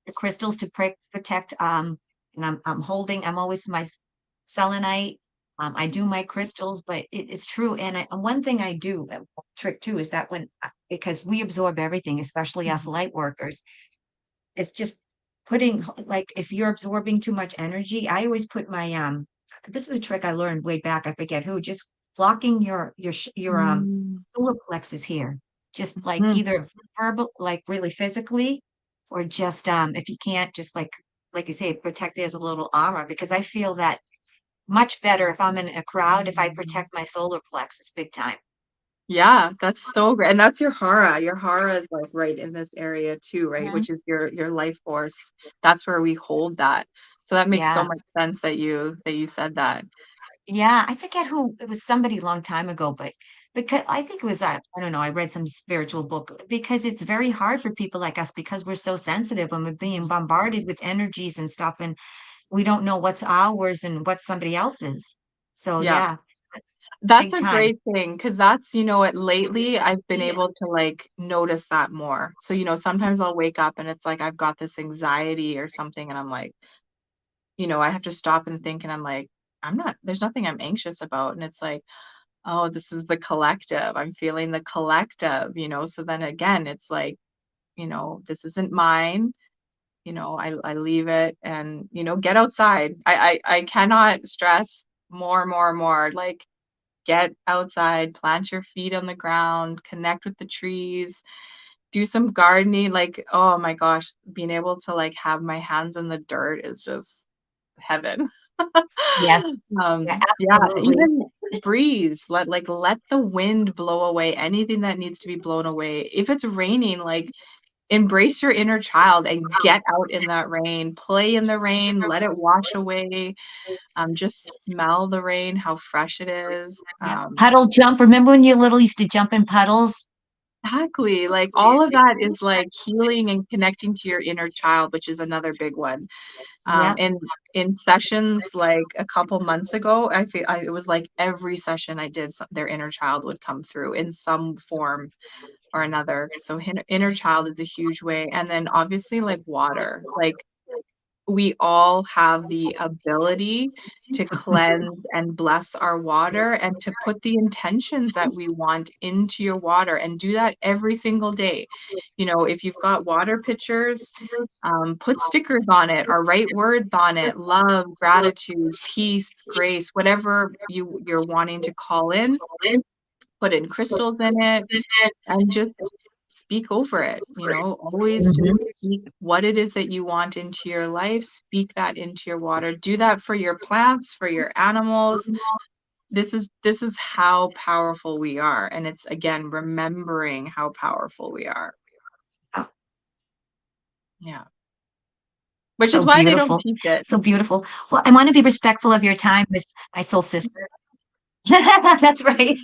the crystals to protect, and I'm always my selenite. I do my crystals, but it is true. And one thing I do, trick too, is that because we absorb everything, especially us Mhm, light workers, it's just putting, like, if you're absorbing too much energy, I always put this is a trick I learned way back, I forget who, just blocking your mm, solar plexus here. Just like mhm. either verbal, like really physically, or just if you can't, just like you say, protect, there's a little armor, because I feel that much better if I'm in a crowd, if I protect my solar plexus big time. Yeah, that's so great. And that's your hara. Your hara is like right in this area too, right? Mhm. Which is your life force. That's where we hold that. So that makes so Yeah. much sense that you said that. Yeah, I forget who it was, somebody a long time ago, but because I think it was I don't know, I read some spiritual book because it's very hard for people like us because we're so sensitive and we're being bombarded with energies and stuff, and we don't know what's ours and what's somebody else's. So Yeah. yeah, that's That's big a time. great thing because that's, you know what, lately I've been able to like notice that more. So, you know, sometimes I'll wake up and it's like I've got this anxiety or something and I'm like, you know, I have to stop and think and I'm like, there's nothing I'm anxious about. And it's like, oh, this is the collective. I'm feeling the collective, you know. So then again, it's like, you know, this isn't mine. You know, I leave it and, you know, get outside. I cannot stress more. Like get outside, plant your feet on the ground, connect with the trees, do some gardening. Like, oh my gosh, being able to like have my hands in the dirt is just heaven. Yes, yeah, Yeah, absolutely. even breeze, let the wind blow away anything that needs to be blown away. If it's raining, like embrace your inner child and get out in that rain, play in the rain, let it wash away. Just smell the rain, how fresh it is. Yeah. Puddle jump. Remember when you little used to jump in puddles? Exactly, like, all of that is, like, healing and connecting to your inner child, which is another big one. Yep. In sessions, like, a couple months ago, it was like every session I did, their inner child would come through in some form or another. So, inner child is a huge way, and then obviously, like, water. Like, we all have the ability to cleanse and bless our water and to put the intentions that we want into your water and do that every single day. You know, if you've got water pitchers, put stickers on it or write words on it, love, gratitude, peace, grace, whatever you're wanting to call in, put in crystals in it and just speak over it, you know, always just Mhm. speak what it is that you want into your life, speak that into your water. Do that for your plants, for your animals. This is how powerful we are. And it's again remembering how powerful we are. Yeah. Which is So why they don't beautiful. teach it. So beautiful. Well, I want to be respectful of your time, Miss my soul sister. That's right.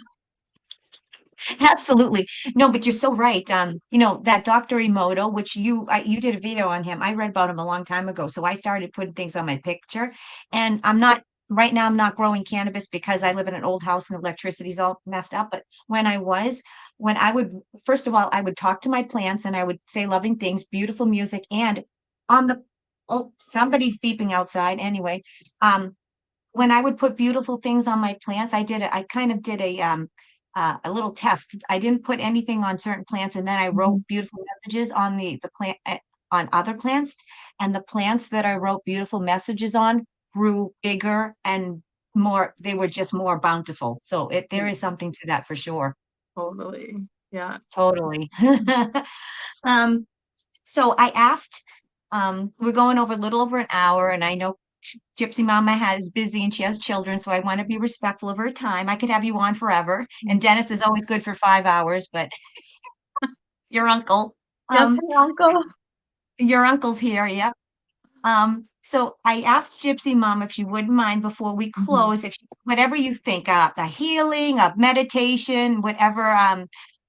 Absolutely. No, but you're so right. That Dr. Emoto, which you did a video on him. I read about him a long time ago. So I started putting things on my picture. And right now I'm not growing cannabis because I live in an old house and electricity's all messed up. But when I would, first of all, I would talk to my plants and I would say loving things, beautiful music, and on the, oh, somebody's beeping outside. Anyway, when I would put beautiful things on my plants, I kind of did a little test. I didn't put anything on certain plants, and then I wrote Mhm. beautiful messages on the plant on other plants, and the plants that I wrote beautiful messages on grew bigger and more. They were just more bountiful. So there is Yeah, something to that for sure. totally. Yeah. Totally. Um, so I asked, we're going over a little over an hour, and I know Gypsy Mama is busy and she has children, so I want to be respectful of her time. I could have you on forever, and Dennis is always good for 5 hours, but your uncle, Yes, um, hey, uncle. your uncle's here, yep. So I asked Gypsy Mom if she wouldn't mind before we Mhm. close, if whatever you think, the healing, of meditation, whatever.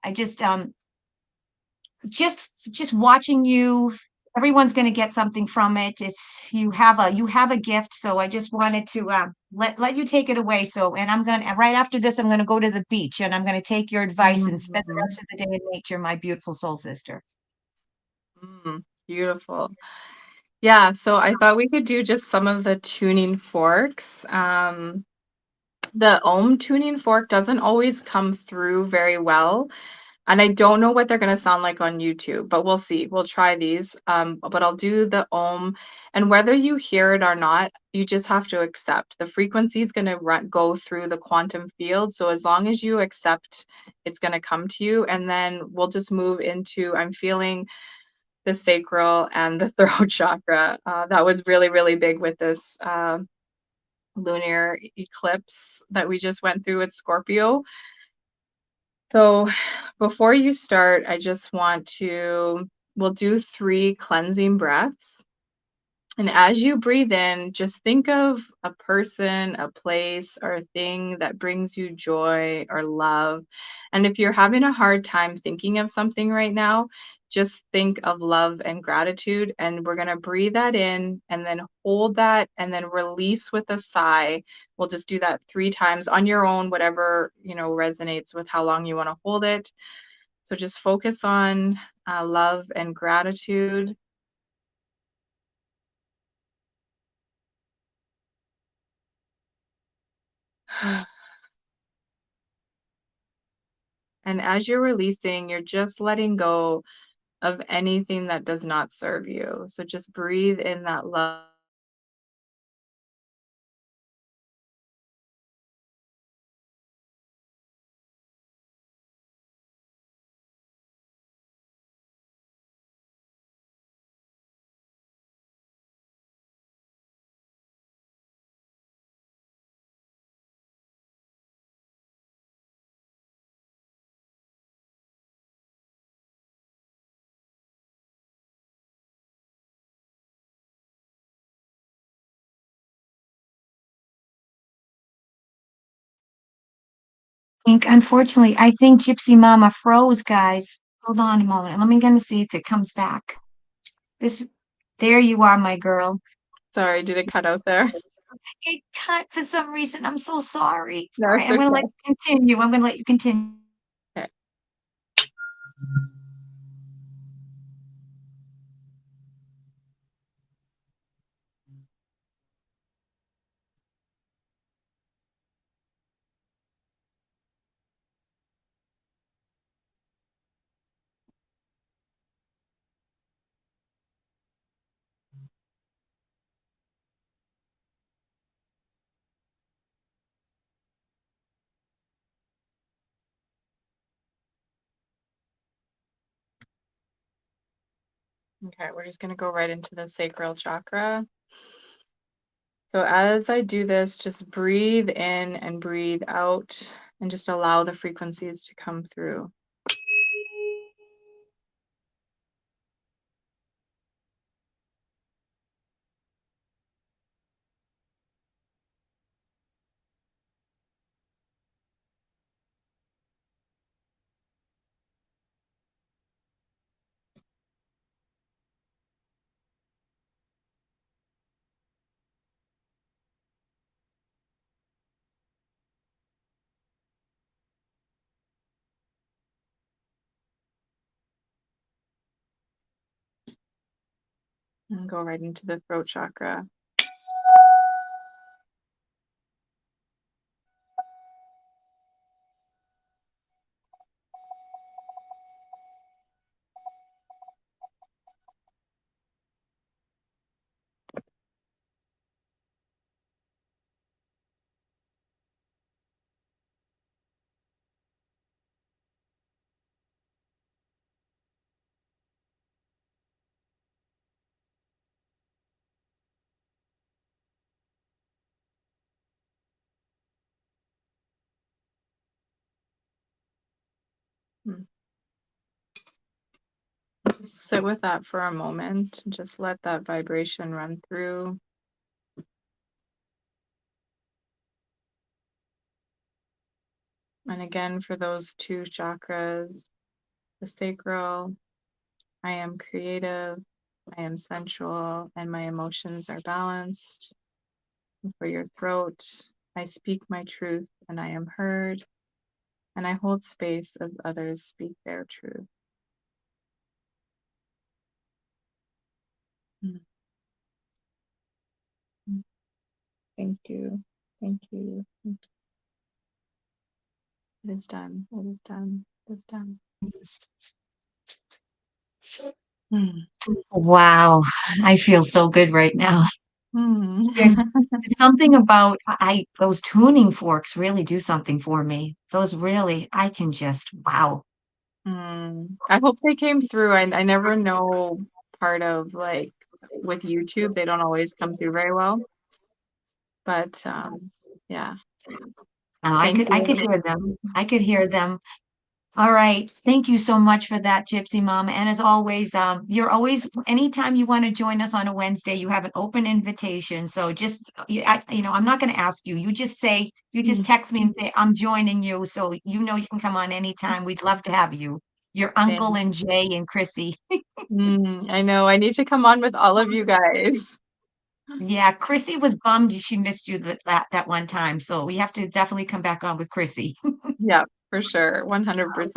I just watching you, everyone's going to get something from it. It's you have a gift, so I just wanted to let you take it away. So, and I'm going to right after this, I'm going to go to the beach and I'm going to take your advice and spend the Mhm. rest of the day in nature, my beautiful soul sister. Beautiful. Yeah, so I thought we could do just some of the tuning forks. The ohm tuning fork doesn't always come through very well, and I don't know what they're going to sound like on YouTube, but we'll see. We'll try these. But I'll do the ohm, and whether you hear it or not, you just have to accept. The frequency is going to go through the quantum field, so as long as you accept, it's going to come to you, and then we'll just move into, I'm feeling the sacral and the throat chakra. That was really, really big with this lunar eclipse that we just went through with Scorpio. So before you start, I just want to, we'll do 3 cleansing breaths. And as you breathe in, just think of a person, a place, or a thing that brings you joy or love. And if you're having a hard time thinking of something right now, just think of love and gratitude. And we're going to breathe that in and then hold that and then release with a sigh. We'll just do that 3 times on your own, whatever, resonates with how long you want to hold it. So just focus on love and gratitude. And as you're releasing, you're just letting go of anything that does not serve you. So just breathe in that love. Unfortunately, I think Gypsy Mama froze, guys. Hold on a moment. Let me gonna see if it comes back. This, there you are, my girl. Sorry, did it cut out there? It cut for some reason. I'm so sorry. All No, right, it's I'm gonna let okay. you continue. I'm gonna let you continue. Okay. Okay, we're just going to go right into the sacral chakra. So as I do this, just breathe in and breathe out and just allow the frequencies to come through. And go right into the throat chakra. Hmm. Just sit with that for a moment. Just let that vibration run through. And again, for those 2 chakras, the sacral, I am creative, I am sensual, and my emotions are balanced. And for your throat, I speak my truth and I am heard, and I hold space as others speak their truth. Mm. Thank you. Thank you. It is done. It is done. It is done. Mm. Wow, I feel so good right now. Mm. There's something about those tuning forks really do something for me. Those really, I can just wow. I hope they came through. I never know part of like with YouTube, they don't always come through very well. But yeah, I thank could you. hear them. I could hear them. All right. Thank you so much for that, Gypsy Mama. And as always, you're always, anytime you want to join us on a Wednesday, you have an open invitation. So just, I'm not going to ask you. You just Mm. text me and say, I'm joining you. So you know you can come on anytime. We'd love to have you. Your uncle Thanks. and Jay and Chrissy. I know. I need to come on with all of you guys. Yeah, Chrissy was bummed she missed you that one time. So we have to definitely come back on with Chrissy. Yeah, for sure. 100%.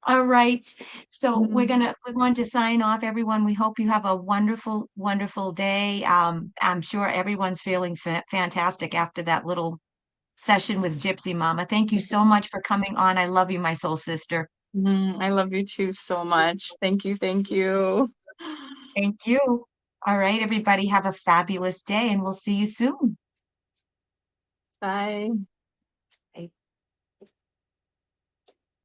All right. So Mm, we're going to sign off, everyone. We hope you have a wonderful, wonderful day. I'm sure everyone's feeling fantastic after that little session with Gypsy Mama. Thank you so much for coming on. I love you, my soul sister. I love you too so much. Thank you. Thank you. Thank you. All right, everybody, have a fabulous day, and we'll see you soon. Bye.